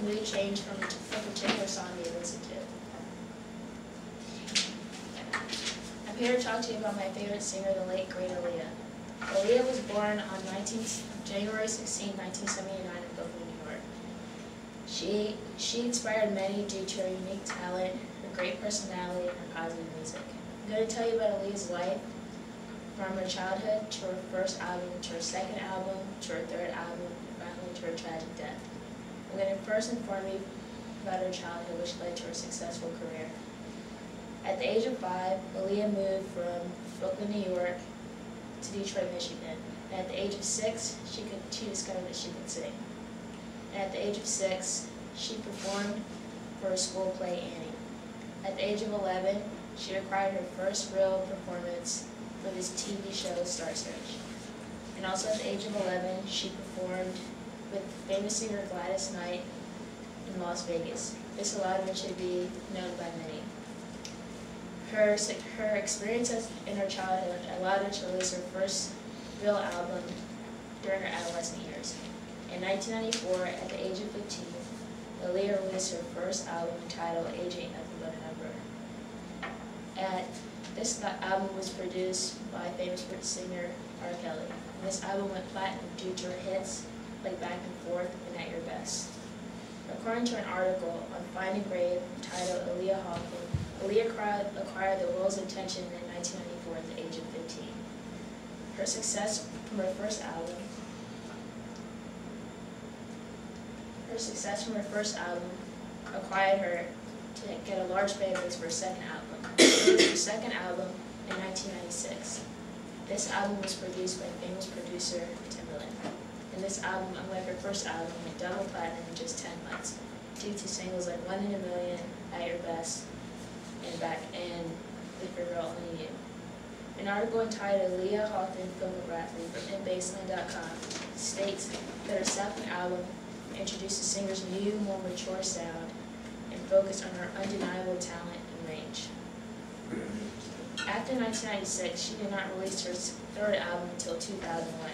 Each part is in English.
mood change from a particular song they listen to. I'm here to talk to you about my favorite singer, the late great Aaliyah. Aaliyah was born on January 16, 1979 in Brooklyn, New York. She inspired many due to her unique talent, her great personality, and her positive music. I'm going to tell you about Aaliyah's life, from her childhood to her first album, to her second album, to her third album, and finally to her tragic death. I'm going to first inform you about her childhood, which led to her successful career. At the age of 5, Aaliyah moved from Brooklyn, New York to Detroit, Michigan. And at the age of 6, she discovered that she could sing. And at the age of 6, she performed for a school play, Annie. At the age of 11, she acquired her first real performance for this TV show, Star Search. And also at the age of 11, she performed with famous singer Gladys Knight in Las Vegas. This allowed her to be known by many. Her experiences in her childhood allowed her to release her first real album during her adolescent years. In 1994, at the age of 15, Aaliyah released her first album entitled Age Ain't Nothing But a Number. This album was produced by famous singer R. Kelly. And this album went platinum due to her hits like Back and Forth and At Your Best. According to an article on Find and Grave entitled Aaliyah Hawking, Aaliyah acquired the world's attention in 1994 at the age of 15. Her success from her first album acquired her to get a large fan base for her second album. She released her second album in 1996. This album was produced by famous producer Timbaland. And this album, unlike her first album, went double platinum in just 10 months due to singles like One in a Million, At Your Best, and If You're Real, Only You. An article entitled Aaliyah Hawthorne Filmography from Baseline.com states that her second album introduced the singer's new, more mature sound and focused on her undeniable talent and range. After 1996, she did not release her third album until 2001.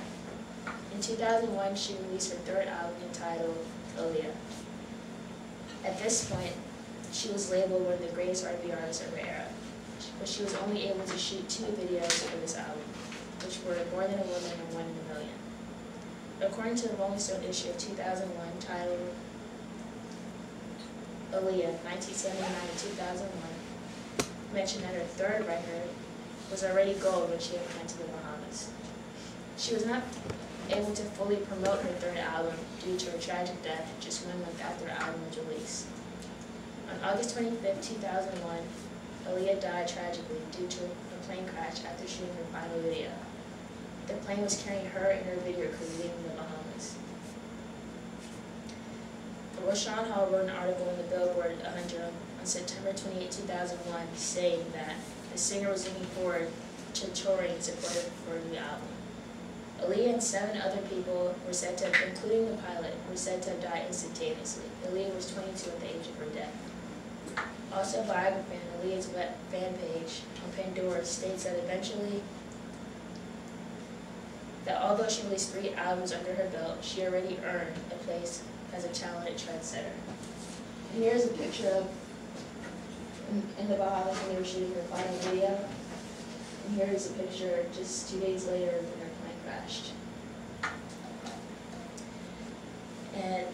In 2001, she released her third album entitled Aaliyah. At this point, she was labeled one of the greatest R&B artists of her era, but she was only able to shoot 2 videos for this album, which were More Than a Woman and One in a Million. According to the Rolling Stone issue of 2001 titled Aaliyah, 1979 to 2001, mentioned that her third record was already gold when she went to the Bahamas. She was not able to fully promote her third album due to her tragic death just 1 month after her album was released. On August 25, 2001, Aaliyah died tragically due to a plane crash after shooting her final video. The plane was carrying her and her video crew leaving the Bahamas. Rashawn Hall wrote an article in the Billboard 100 on September 28, 2001, saying that the singer was looking forward to touring in support for a new album. Aaliyah and 7 other people were said to have, including the pilot, were said to have died instantaneously. Aaliyah was 22 at the age of her death. Also, a biography on Aaliyah's fan page on Pandora states that although she released 3 albums under her belt, she already earned a place as a talented trendsetter. And here's a picture of in the Bahamas when they were shooting her final video. And here's a picture just 2 days later when her plane crashed. And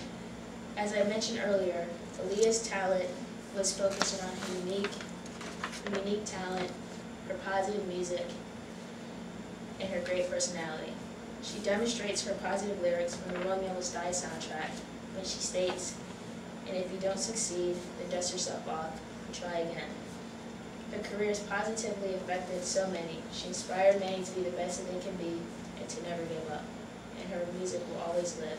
as I mentioned earlier, Aaliyah's talent was focused on her unique talent, her positive music, and her great personality. She demonstrates her positive lyrics from the Romeo Must Die soundtrack when she states, "And if you don't succeed, then dust yourself off and try again." Her career has positively affected so many. She inspired many to be the best that they can be and to never give up. And her music will always live.